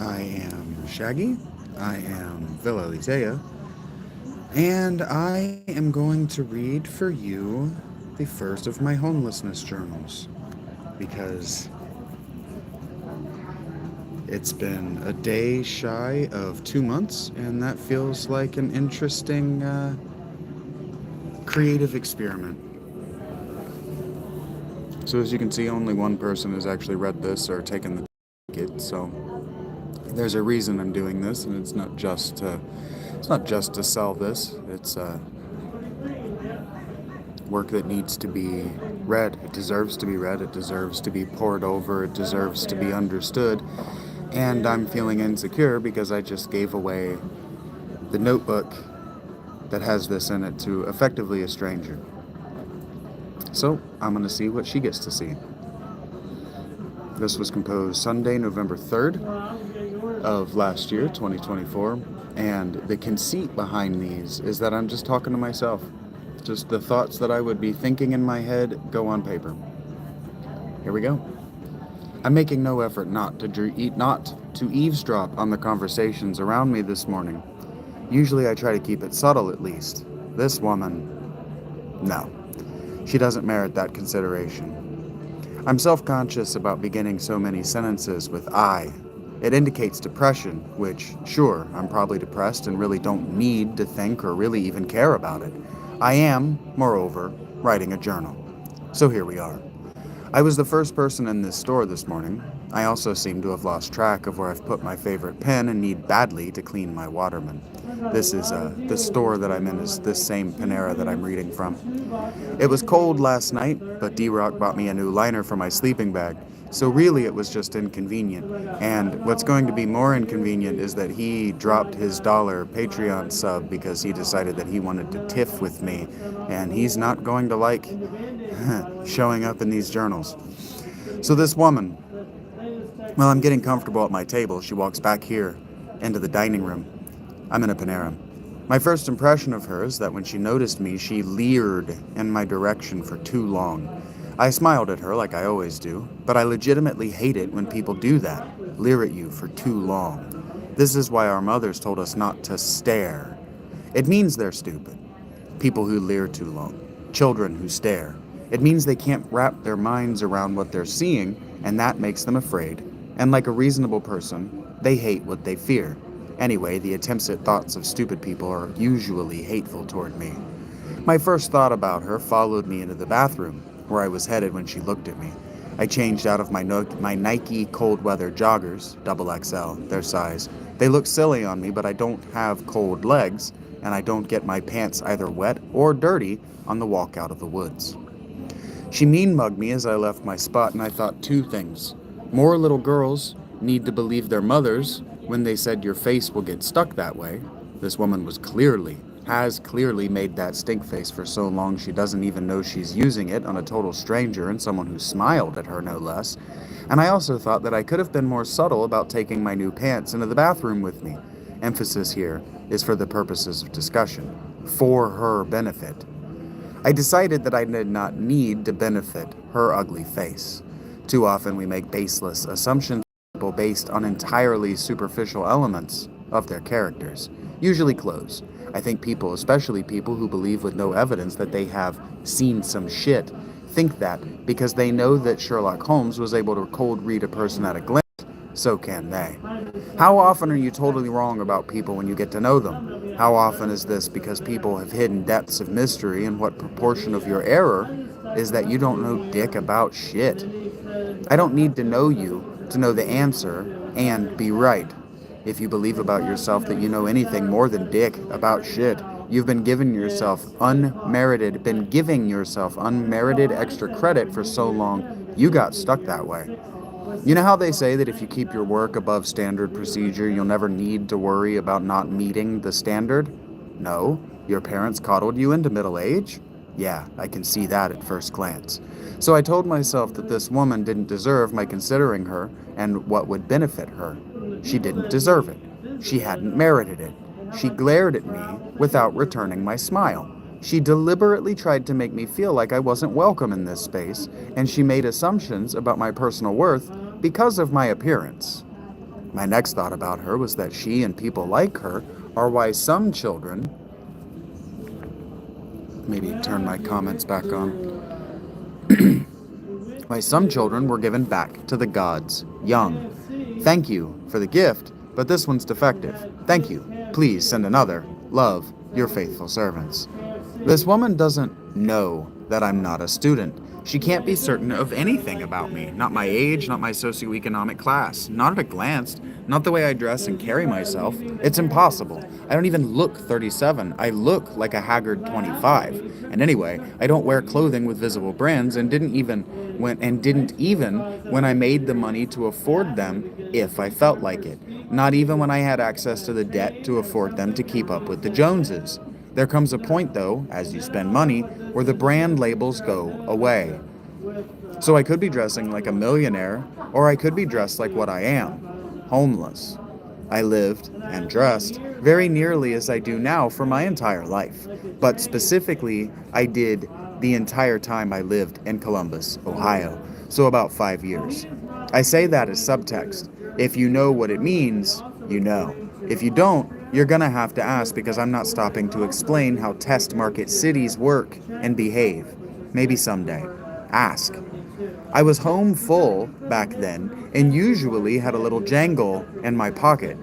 I am Shaggy. I am Philalitheia. And I am going to read for you the first of my homelessness journals. Because it's been a day shy of 2 months, and that feels like an interesting creative experiment. So, as you can see, only one person has actually read this or taken the ticket, so there's a reason I'm doing this, and it's not just to sell this. It's work that needs to be read. It deserves to be read. It deserves to be pored over. It deserves to be understood. And I'm feeling insecure because I just gave away the notebook that has this in it to effectively a stranger. So I'm going to see what she gets to see. This was composed Sunday, November 3rd of last year, 2024. And the conceit behind these is that I'm just talking to myself. Just the thoughts that I would be thinking in my head go on paper. Here we go. I'm making no effort not to eavesdrop on the conversations around me this morning. Usually I try to keep it subtle at least. This woman, no. She doesn't merit that consideration. I'm self-conscious about beginning so many sentences with I. It indicates depression, which, sure, I'm probably depressed and really don't need to think or really even care about it. I am, moreover, writing a journal. So here we are. I was the first person in this store this morning. I also seem to have lost track of where I've put my favorite pen and need badly to clean my Waterman. The store that I'm in is this same Panera that I'm reading from. It was cold last night, but D-Rock bought me a new liner for my sleeping bag. So really it was just inconvenient. And what's going to be more inconvenient is that he dropped his $1 Patreon sub because he decided that he wanted to tiff with me. And he's not going to like showing up in these journals. So this woman, while I'm getting comfortable at my table, she walks back here into the dining room. I'm in a Panera. My first impression of her is that when she noticed me, she leered in my direction for too long. I smiled at her like I always do, but I legitimately hate it when people do that, leer at you for too long. This is why our mothers told us not to stare. It means they're stupid. People who leer too long. Children who stare. It means they can't wrap their minds around what they're seeing, and that makes them afraid. And like a reasonable person, they hate what they fear. Anyway, the attempts at thoughts of stupid people are usually hateful toward me. My first thought about her followed me into the bathroom, where I was headed when she looked at me. I changed out of my Nike cold weather joggers, XXL, their size. They look silly on me, but I don't have cold legs, and I don't get my pants either wet or dirty on the walk out of the woods. She mean-mugged me as I left my spot, and I thought two things. More little girls need to believe their mothers when they said your face will get stuck that way. This woman has clearly made that stink face for so long she doesn't even know she's using it on a total stranger and someone who smiled at her no less. And I also thought that I could have been more subtle about taking my new pants into the bathroom with me. Emphasis here is for the purposes of discussion, for her benefit. I decided that I did not need to benefit her ugly face. Too often we make baseless assumptions of people based on entirely superficial elements of their characters, usually clothes. I think people, especially people who believe with no evidence that they have seen some shit, think that because they know that Sherlock Holmes was able to cold read a person at a glance, so can they. How often are you totally wrong about people when you get to know them? How often is this because people have hidden depths of mystery, and what proportion of your error is that you don't know dick about shit? I don't need to know you to know the answer and be right. If you believe about yourself that you know anything more than dick about shit, you've been giving yourself unmerited extra credit for so long, you got stuck that way. You know how they say that if you keep your work above standard procedure, you'll never need to worry about not meeting the standard? No. Your parents coddled you into middle age? Yeah, I can see that at first glance. So I told myself that this woman didn't deserve my considering her and what would benefit her. She didn't deserve it. She hadn't merited it. She glared at me without returning my smile. She deliberately tried to make me feel like I wasn't welcome in this space, and she made assumptions about my personal worth because of my appearance. My next thought about her was that she and people like her are why some children, maybe turn my comments back on, why some children were given back to the gods young. Thank you for the gift, but this one's defective. Thank you. Please send another. Love, your faithful servants. This woman doesn't know that I'm not a student. She can't be certain of anything about me. Not my age, not my socioeconomic class. Not at a glance. Not the way I dress and carry myself. It's impossible. I don't even look 37. I look like a haggard 25. And anyway, I don't wear clothing with visible brands and didn't even when I made the money to afford them if I felt like it. Not even when I had access to the debt to afford them to keep up with the Joneses. There comes a point, though, as you spend money, where the brand labels go away. So I could be dressing like a millionaire, or I could be dressed like what I am, homeless. I lived and dressed very nearly as I do now for my entire life, but specifically, I did the entire time I lived in Columbus, Ohio, so about 5 years. I say that as subtext. If you know what it means, you know. If you don't, you're gonna have to ask because I'm not stopping to explain how test market cities work and behave. Maybe someday. Ask. I was home full back then and usually had a little jangle in my pocket.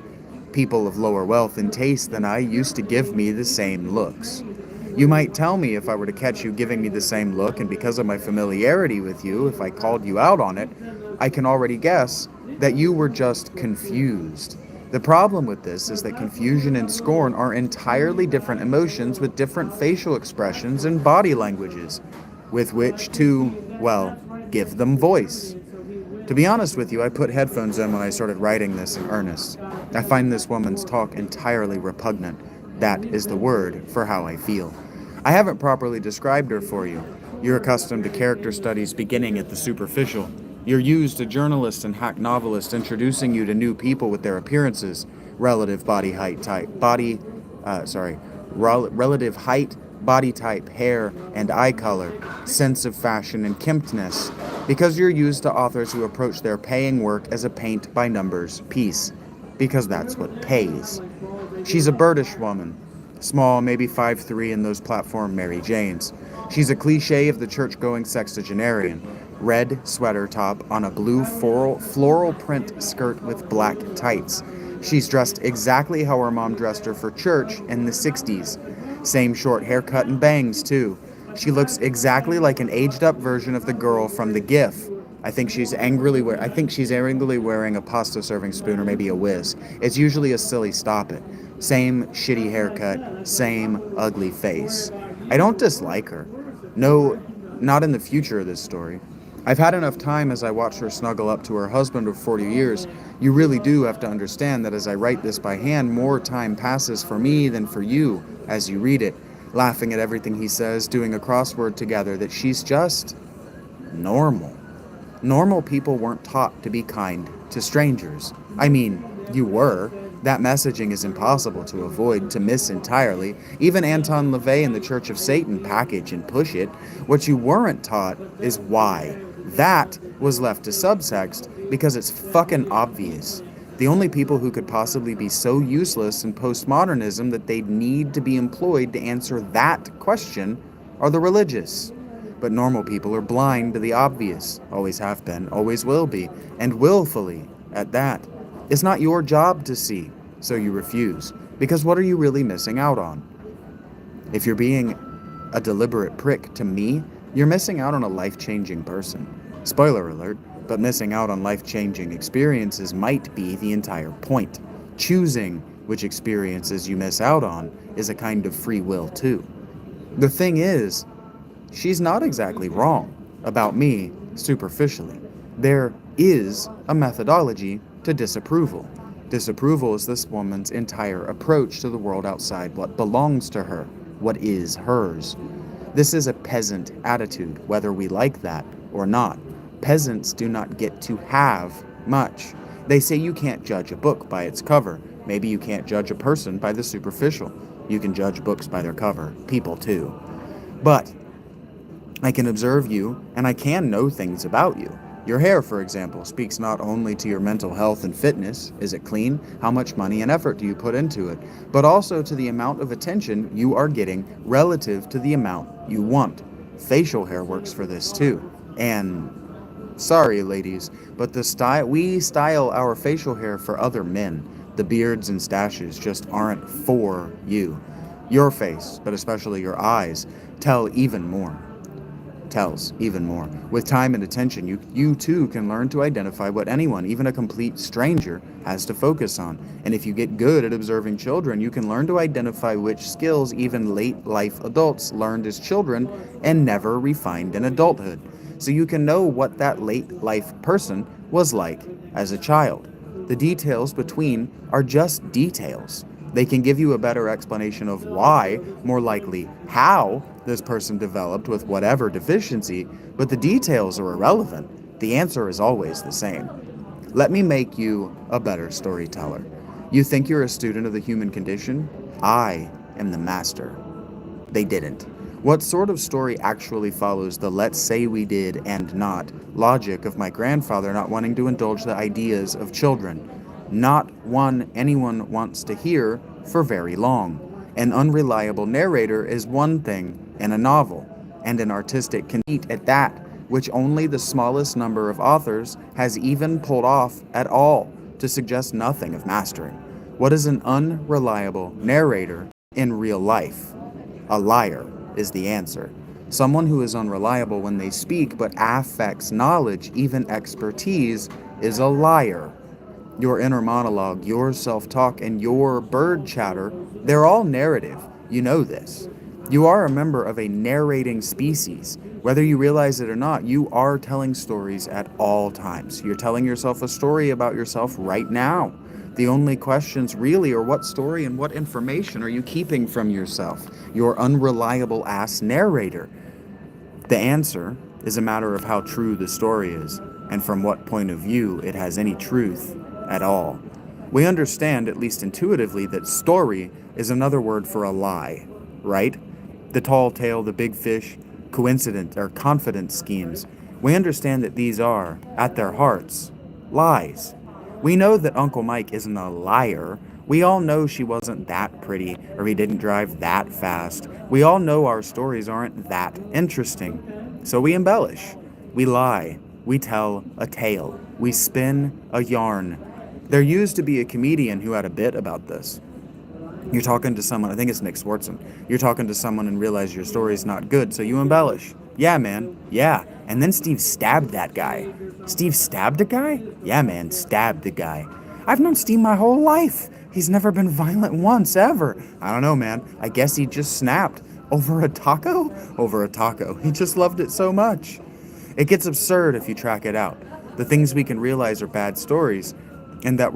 People of lower wealth and taste than I used to give me the same looks. You might tell me if I were to catch you giving me the same look, and because of my familiarity with you, if I called you out on it, I can already guess that you were just confused. The problem with this is that confusion and scorn are entirely different emotions with different facial expressions and body languages, with which to, well, give them voice. To be honest with you, I put headphones in when I started writing this in earnest. I find this woman's talk entirely repugnant. That is the word for how I feel. I haven't properly described her for you. You're accustomed to character studies beginning at the superficial. You're used to journalists and hack novelists introducing you to new people with their appearances, relative height, body type, hair, and eye color, sense of fashion and kemptness, because you're used to authors who approach their paying work as a paint-by-numbers piece, because that's what pays. She's a birdish woman, small, maybe 5'3" in those platform Mary Janes. She's a cliche of the church-going sexagenarian, red sweater top on a blue floral print skirt with black tights. She's dressed exactly how her mom dressed her for church in the 60s. Same short haircut and bangs, too. She looks exactly like an aged-up version of the girl from The GIF. I think she's angrily wearing a pasta-serving spoon or maybe a whiz. It's usually a silly stop it. Same shitty haircut, same ugly face. I don't dislike her. No, not in the future of this story. I've had enough time as I watched her snuggle up to her husband of 40 years. You really do have to understand that as I write this by hand, more time passes for me than for you as you read it, laughing at everything he says, doing a crossword together, that she's just normal. Normal people weren't taught to be kind to strangers. I mean, you were. That messaging is impossible to avoid, to miss entirely. Even Anton LaVey and the Church of Satan package and push it. What you weren't taught is why. That was left to subtext because it's fucking obvious. The only people who could possibly be so useless in postmodernism that they'd need to be employed to answer that question are the religious. But normal people are blind to the obvious, always have been, always will be, and willfully at that. It's not your job to see, so you refuse, because what are you really missing out on? If you're being a deliberate prick to me, you're missing out on a life-changing person. Spoiler alert, but missing out on life-changing experiences might be the entire point. Choosing which experiences you miss out on is a kind of free will too. The thing is, she's not exactly wrong about me superficially. There is a methodology to disapproval. Disapproval is this woman's entire approach to the world outside what belongs to her, what is hers. This is a peasant attitude, whether we like that or not. Peasants do not get to have much. They say you can't judge a book by its cover. Maybe you can't judge a person by the superficial. You can judge books by their cover. People too. But I can observe you, and I can know things about you. Your hair, for example, speaks not only to your mental health and fitness, is it clean, how much money and effort do you put into it, but also to the amount of attention you are getting relative to the amount you want. Facial hair works for this too. And sorry, ladies, but we style our facial hair for other men. The beards and stashes just aren't for you. Your face, but especially your eyes, tells even more. With time and attention, you too can learn to identify what anyone, even a complete stranger, has to focus on. And if you get good at observing children, you can learn to identify which skills even late life adults learned as children and never refined in adulthood. So you can know what that late life person was like as a child. The details between are just details. They can give you a better explanation of why, more likely how, this person developed with whatever deficiency, but the details are irrelevant. The answer is always the same. Let me make you a better storyteller. You think you're a student of the human condition? I am the master. They didn't. What sort of story actually follows the let's say we did and not logic of my grandfather not wanting to indulge the ideas of children? Not one anyone wants to hear for very long. An unreliable narrator is one thing in a novel, and an artistic conceit at that, which only the smallest number of authors has even pulled off at all, to suggest nothing of mastering. What is an unreliable narrator in real life? A liar is the answer. Someone who is unreliable when they speak but affects knowledge, even expertise, is a liar. Your inner monologue, your self-talk, and your bird chatter, they're all narrative. You know this. You are a member of a narrating species. Whether you realize it or not, you are telling stories at all times. You're telling yourself a story about yourself right now. The only questions really are what story and what information are you keeping from yourself, your unreliable ass narrator. The answer is a matter of how true the story is, and from what point of view it has any truth at all. We understand, at least intuitively, that story is another word for a lie, right? The tall tale, the big fish, coincident or confidence schemes. We understand that these are, at their hearts, lies. We know that Uncle Mike isn't a liar. We all know she wasn't that pretty, or he didn't drive that fast. We all know our stories aren't that interesting. So we embellish. We lie. We tell a tale. We spin a yarn. There used to be a comedian who had a bit about this. You're talking to someone, I think it's Nick Swartzen. You're talking to someone and realize your story's not good, so you embellish. Yeah, man. Yeah. And then Steve stabbed that guy. Steve stabbed a guy? Yeah, man. Stabbed a guy. I've known Steve my whole life. He's never been violent once, ever. I don't know, man. I guess he just snapped. Over a taco? Over a taco. He just loved it so much. It gets absurd if you track it out. The things we can realize are bad stories, and that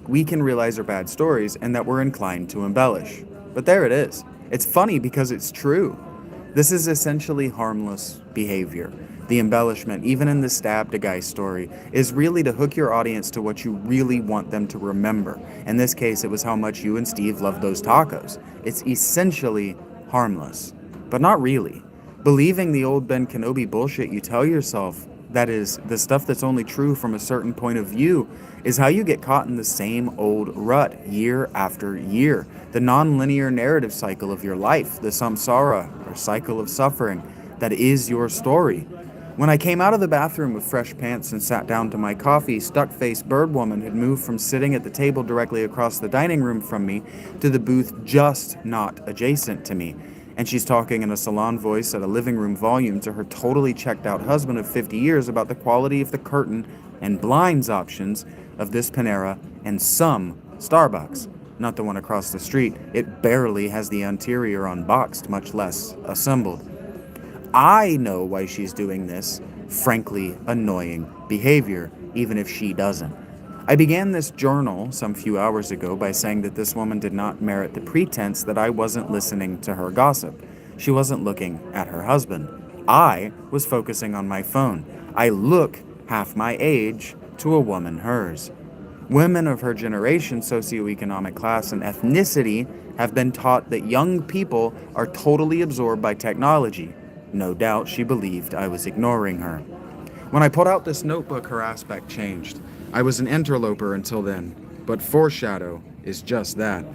we can realize are bad stories and that we're inclined to embellish. But there it is. It's funny because it's true. This is essentially harmless behavior. The embellishment, even in the stabbed a guy story, is really to hook your audience to what you really want them to remember. In this case, it was how much you and Steve loved those tacos. It's essentially harmless, but not really. Believing the old Ben Kenobi bullshit you tell yourself, that is, the stuff that's only true from a certain point of view, is how you get caught in the same old rut year after year. The non-linear narrative cycle of your life, the samsara, or cycle of suffering, that is your story. When I came out of the bathroom with fresh pants and sat down to my coffee, stuck-faced bird woman had moved from sitting at the table directly across the dining room from me to the booth just not adjacent to me. And she's talking in a salon voice at a living room volume to her totally checked out husband of 50 years about the quality of the curtain and blinds options of this Panera and some Starbucks. Not the one across the street. It barely has the interior unboxed, much less assembled. I know why she's doing this frankly annoying behavior, even if she doesn't. I began this journal some few hours ago by saying that this woman did not merit the pretense that I wasn't listening to her gossip. She wasn't looking at her husband. I was focusing on my phone. I look half my age to a woman hers. Women of her generation, socioeconomic class, and ethnicity have been taught that young people are totally absorbed by technology. No doubt she believed I was ignoring her. When I pulled out this notebook, her aspect changed. I was an interloper until then, but foreshadow is just that.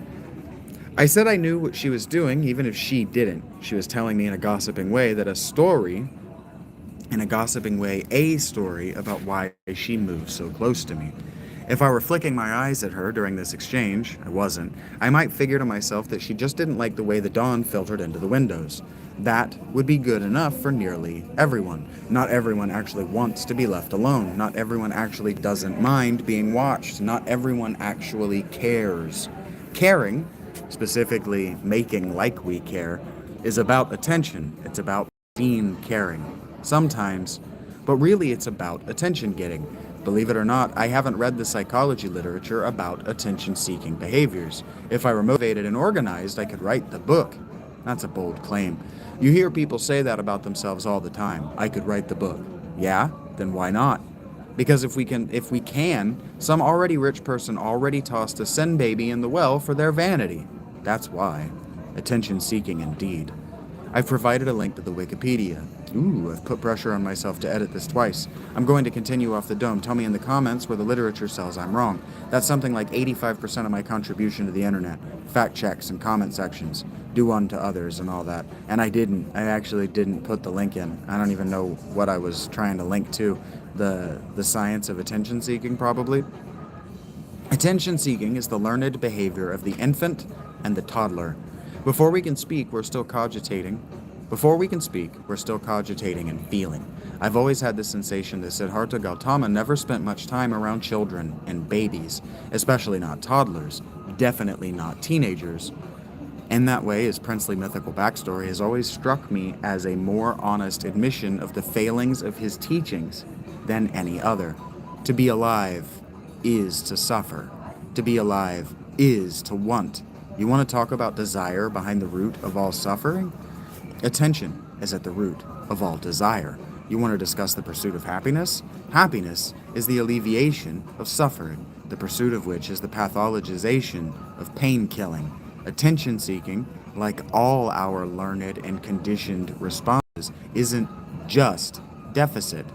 I said I knew what she was doing, even if she didn't. She was telling me in a gossiping way a story about why she moved so close to me. If I were flicking my eyes at her during this exchange, I wasn't, I might figure to myself that she just didn't like the way the dawn filtered into the windows. That would be good enough for nearly everyone. Not everyone actually wants to be left alone. Not everyone actually doesn't mind being watched. Not everyone actually cares. Caring, specifically making like we care, is about attention. It's about being caring. Sometimes, but really it's about attention getting. Believe it or not, I haven't read the psychology literature about attention-seeking behaviors. If I were motivated and organized, I could write the book. That's a bold claim. You hear people say that about themselves all the time. I could write the book. Yeah? Then why not? Because if we can, some already rich person already tossed a sin baby in the well for their vanity. That's why. Attention-seeking indeed. I've provided a link to the Wikipedia. Ooh, I've put pressure on myself to edit this twice. I'm going to continue off the dome. Tell me in the comments where the literature says I'm wrong. That's something like 85% of my contribution to the internet. Fact checks and comment sections. Do unto others and all that. And I actually didn't put the link in. I don't even know what I was trying to link to. The science of attention seeking, probably. Attention seeking is the learned behavior of the infant and the toddler. Before we can speak, we're still cogitating and feeling. I've always had the sensation that Siddhartha Gautama never spent much time around children and babies, especially not toddlers, definitely not teenagers. In that way, his princely mythical backstory has always struck me as a more honest admission of the failings of his teachings than any other. To be alive is to suffer. To be alive is to want. You want to talk about desire behind the root of all suffering? Attention is at the root of all desire. You want to discuss the pursuit of happiness? Happiness is the alleviation of suffering, the pursuit of which is the pathologization of pain-killing. Attention-seeking, like all our learned and conditioned responses, isn't just deficit.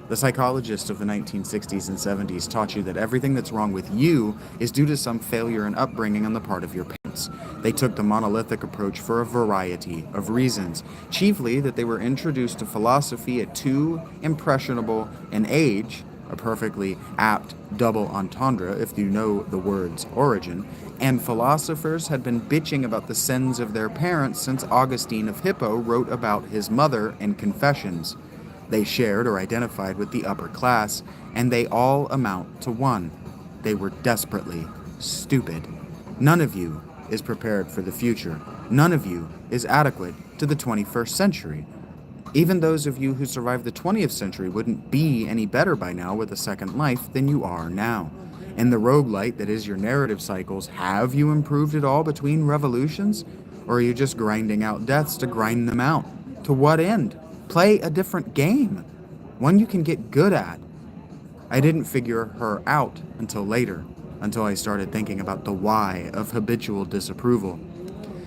The psychologists of the 1960s and 70s taught you that everything that's wrong with you is due to some failure in upbringing on the part of your parents. They took the monolithic approach for a variety of reasons, chiefly that they were introduced to philosophy at too impressionable an age, a perfectly apt double entendre if you know the word's origin, and philosophers had been bitching about the sins of their parents since Augustine of Hippo wrote about his mother in Confessions. They shared or identified with the upper class, and they all amount to one. They were desperately stupid. None of you is prepared for the future. None of you is adequate to the 21st century. Even those of you who survived the 20th century wouldn't be any better by now with a second life than you are now. In the roguelite that is your narrative cycles, have you improved at all between revolutions? Or are you just grinding out deaths to grind them out? To what end? Play a different game, one you can get good at. I didn't figure her out until later, until I started thinking about the why of habitual disapproval.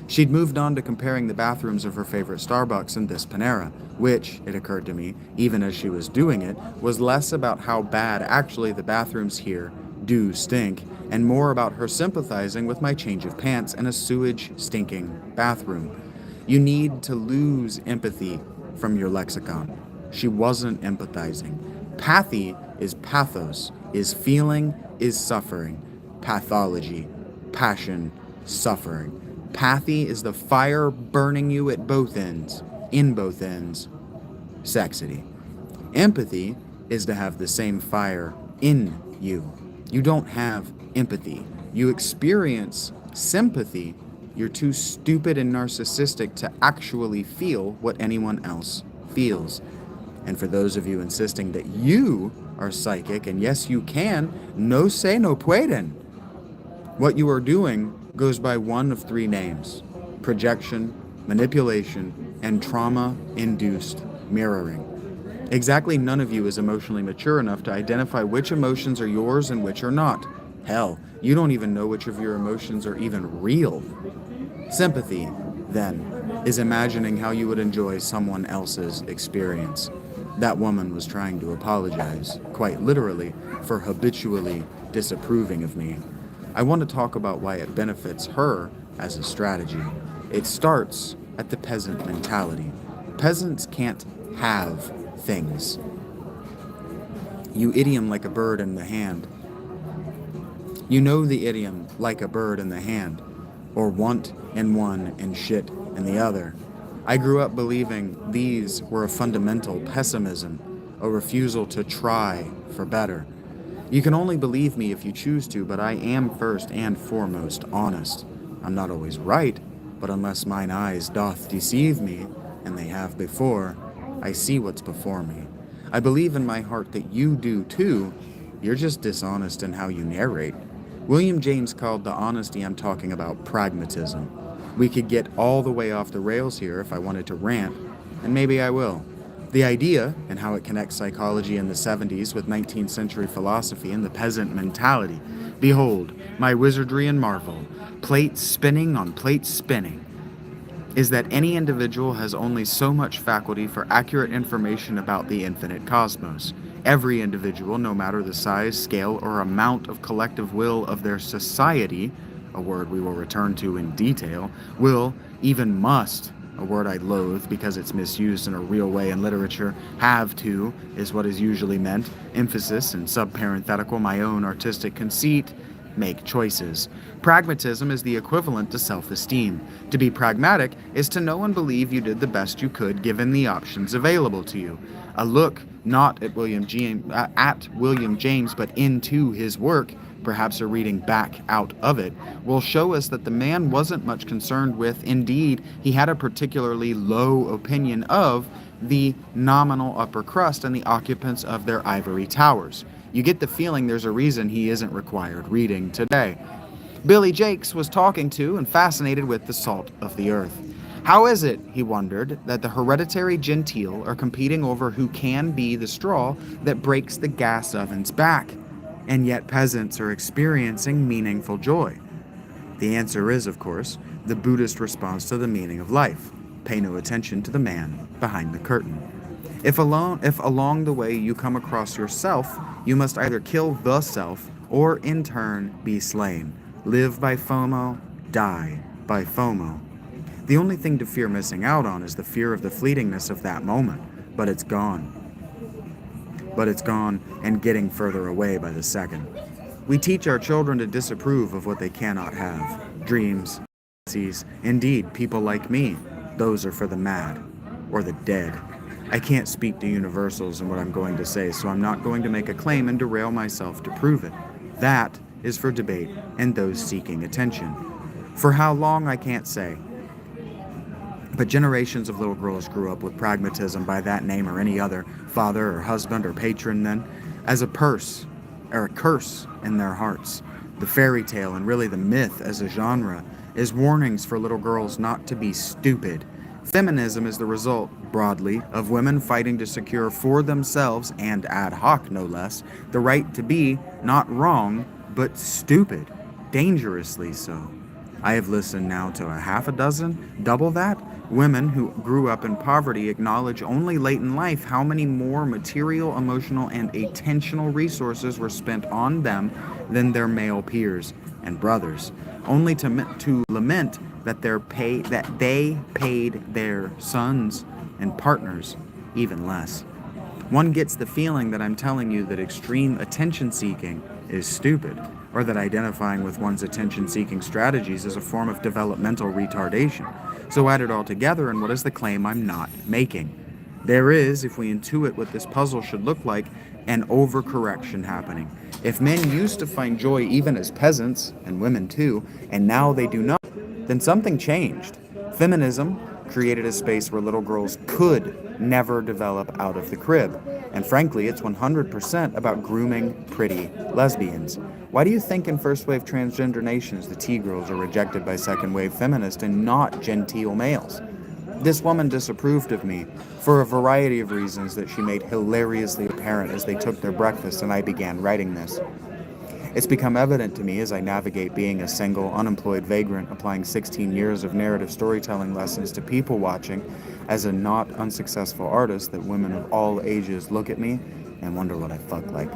She'd moved on to comparing the bathrooms of her favorite Starbucks and this Panera, which, it occurred to me, even as she was doing it, was less about how bad actually the bathrooms here do stink, and more about her sympathizing with my change of pants in a sewage-stinking bathroom. You need to lose empathy from your lexicon. She wasn't empathizing. Pathy is pathos, is feeling, is suffering. Pathology, passion, suffering. Pathy is the fire burning you at both ends, in both ends. Sexity. Empathy is to have the same fire in you. You don't have empathy. You experience sympathy. You're too stupid and narcissistic to actually feel what anyone else feels. And for those of you insisting that you are psychic, and yes, you can, no se no pueden. What you are doing goes by one of three names: projection, manipulation, and trauma-induced mirroring. Exactly none of you is emotionally mature enough to identify which emotions are yours and which are not. Hell, you don't even know which of your emotions are even real. Sympathy, then, is imagining how you would enjoy someone else's experience. That woman was trying to apologize, quite literally, for habitually disapproving of me. I want to talk about why it benefits her as a strategy. It starts at the peasant mentality. Peasants can't have things. You idiom like a bird in the hand. You know the idiom like a bird in the hand, or want in one and shit in the other. I grew up believing these were a fundamental pessimism, a refusal to try for better. You can only believe me if you choose to, but I am first and foremost honest. I'm not always right, but unless mine eyes doth deceive me, and they have before, I see what's before me. I believe in my heart that you do too. You're just dishonest in how you narrate. William James called the honesty I'm talking about pragmatism. We could get all the way off the rails here if I wanted to rant, and maybe I will. The idea, and how it connects psychology in the 70s with 19th century philosophy and the peasant mentality. Behold, my wizardry and marvel, plate spinning on plate spinning, is that any individual has only so much faculty for accurate information about the infinite cosmos. Every individual, no matter the size, scale, or amount of collective will of their society, a word we will return to in detail, will, even must, a word I loathe because it's misused in a real way in literature, have to is what is usually meant, emphasis and subparenthetical, my own artistic conceit, make choices. Pragmatism is the equivalent to self-esteem. To be pragmatic is to know and believe you did the best you could given the options available to you. A look not at William James, but into his work, perhaps a reading back out of it, will show us that the man wasn't much concerned with, indeed, he had a particularly low opinion of the nominal upper crust and the occupants of their ivory towers. You get the feeling there's a reason he isn't required reading today. Billy Jakes was talking to and fascinated with the salt of the earth. How is it, he wondered, that the hereditary genteel are competing over who can be the straw that breaks the gas oven's back, and yet peasants are experiencing meaningful joy? The answer is, of course, the Buddhist response to the meaning of life. Pay no attention to the man behind the curtain. If along the way you come across yourself, you must either kill the self or in turn be slain. Live by FOMO, die by FOMO. The only thing to fear missing out on is the fear of the fleetingness of that moment, but it's gone. And getting further away by the second. We teach our children to disapprove of what they cannot have. Dreams, fantasies, indeed, people like me. Those are for the mad or the dead. I can't speak to universals in what I'm going to say, so I'm not going to make a claim and derail myself to prove it. That is for debate and those seeking attention. For how long, I can't say. But generations of little girls grew up with pragmatism by that name or any other, father or husband or patron then, as a curse in their hearts. The fairy tale, and really the myth as a genre, is warnings for little girls not to be stupid. Feminism is the result, broadly, of women fighting to secure for themselves, and ad hoc no less, the right to be not wrong, but stupid, dangerously so. I have listened now to a half a dozen, double that, women who grew up in poverty acknowledge only late in life how many more material, emotional, and attentional resources were spent on them than their male peers and brothers, only to lament that they paid their sons and partners even less. One gets the feeling that I'm telling you that extreme attention-seeking is stupid, or that identifying with one's attention-seeking strategies is a form of developmental retardation. So add it all together, and what is the claim I'm not making? There is, if we intuit what this puzzle should look like, an overcorrection happening. If men used to find joy even as peasants, and women too, and now they do not, then something changed. Feminism created a space where little girls could never develop out of the crib. And frankly, it's 100% about grooming pretty lesbians. Why do you think in first-wave transgender nations the T-girls are rejected by second-wave feminists and not genteel males? This woman disapproved of me for a variety of reasons that she made hilariously apparent as they took their breakfast and I began writing this. It's become evident to me as I navigate being a single, unemployed vagrant applying 16 years of narrative storytelling lessons to people watching as a not unsuccessful artist that women of all ages look at me and wonder what I fuck like.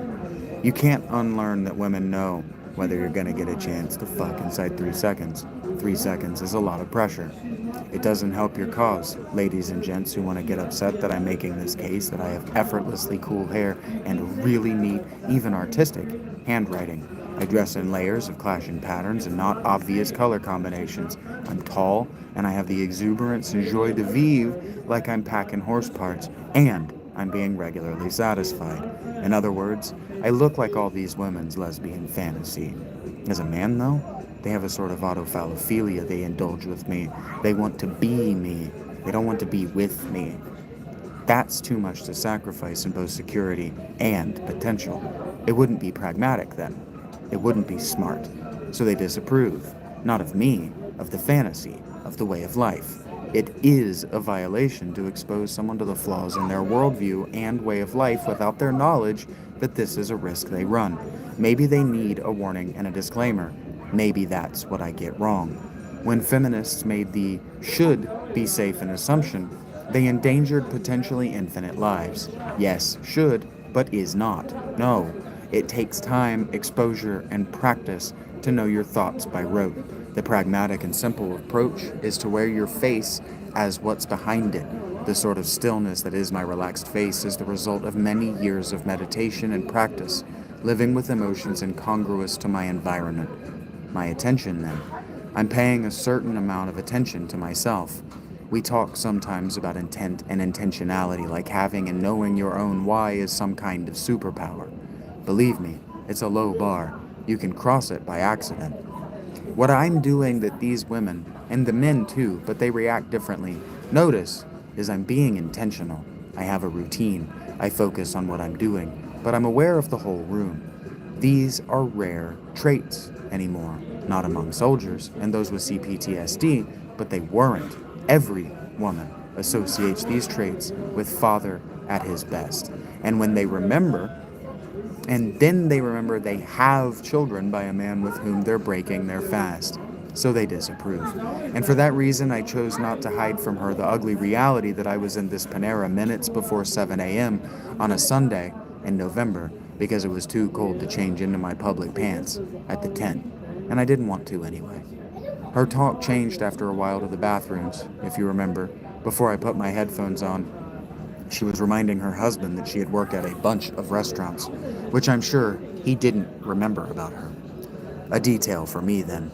You can't unlearn that women know whether you're gonna get a chance to fuck inside 3 seconds. 3 seconds is a lot of pressure. It doesn't help your cause, ladies and gents who want to get upset that I'm making this case that I have effortlessly cool hair and really neat, even artistic, handwriting. I dress in layers of clashing patterns and not obvious color combinations. I'm tall, and I have the exuberance and joie de vivre like I'm packing horse parts, and I'm being regularly satisfied. In other words, I look like all these women's lesbian fantasy. As a man, though, they have a sort of autophilalitheia they indulge with me. They want to be me. They don't want to be with me. That's too much to sacrifice in both security and potential. It wouldn't be pragmatic then. It wouldn't be smart. So they disapprove, not of me, of the fantasy, of the way of life. It is a violation to expose someone to the flaws in their worldview and way of life without their knowledge that this is a risk they run. Maybe they need a warning and a disclaimer. Maybe that's what I get wrong. When feminists made the should be safe an assumption, they endangered potentially infinite lives. Yes, should, but is not. No, it takes time, exposure, and practice to know your thoughts by rote. The pragmatic and simple approach is to wear your face as what's behind it. The sort of stillness that is my relaxed face is the result of many years of meditation and practice, living with emotions incongruous to my environment. My attention, then. I'm paying a certain amount of attention to myself. We talk sometimes about intent and intentionality, like having and knowing your own why is some kind of superpower. Believe me, it's a low bar. You can cross it by accident. What I'm doing that these women, and the men too, but they react differently, notice is I'm being intentional. I have a routine. I focus on what I'm doing, but I'm aware of the whole room. These are rare traits anymore, not among soldiers and those with CPTSD, but they weren't. Every woman associates these traits with father at his best. And when they remember, and then they remember they have children by a man with whom they're breaking their fast. So they disapprove. And for that reason, I chose not to hide from her the ugly reality that I was in this Panera minutes before 7 a.m. on a Sunday in November because it was too cold to change into my public pants at the tent. And I didn't want to anyway. Her talk changed after a while to the bathrooms, if you remember, before I put my headphones on. She was reminding her husband that she had worked at a bunch of restaurants, which I'm sure he didn't remember about her. A detail for me, then.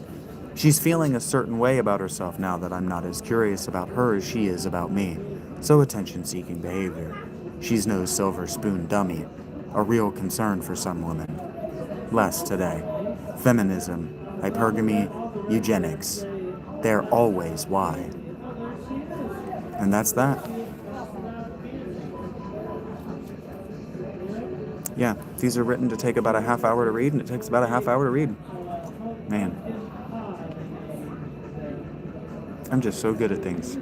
She's feeling a certain way about herself now that I'm not as curious about her as she is about me. So attention-seeking behavior. She's no silver spoon dummy. A real concern for some women. Less today. Feminism, hypergamy, eugenics. They're always why. And that's that. Yeah, these are written to take about a half hour to read, and it takes about a half hour to read. Man. I'm just so good at things.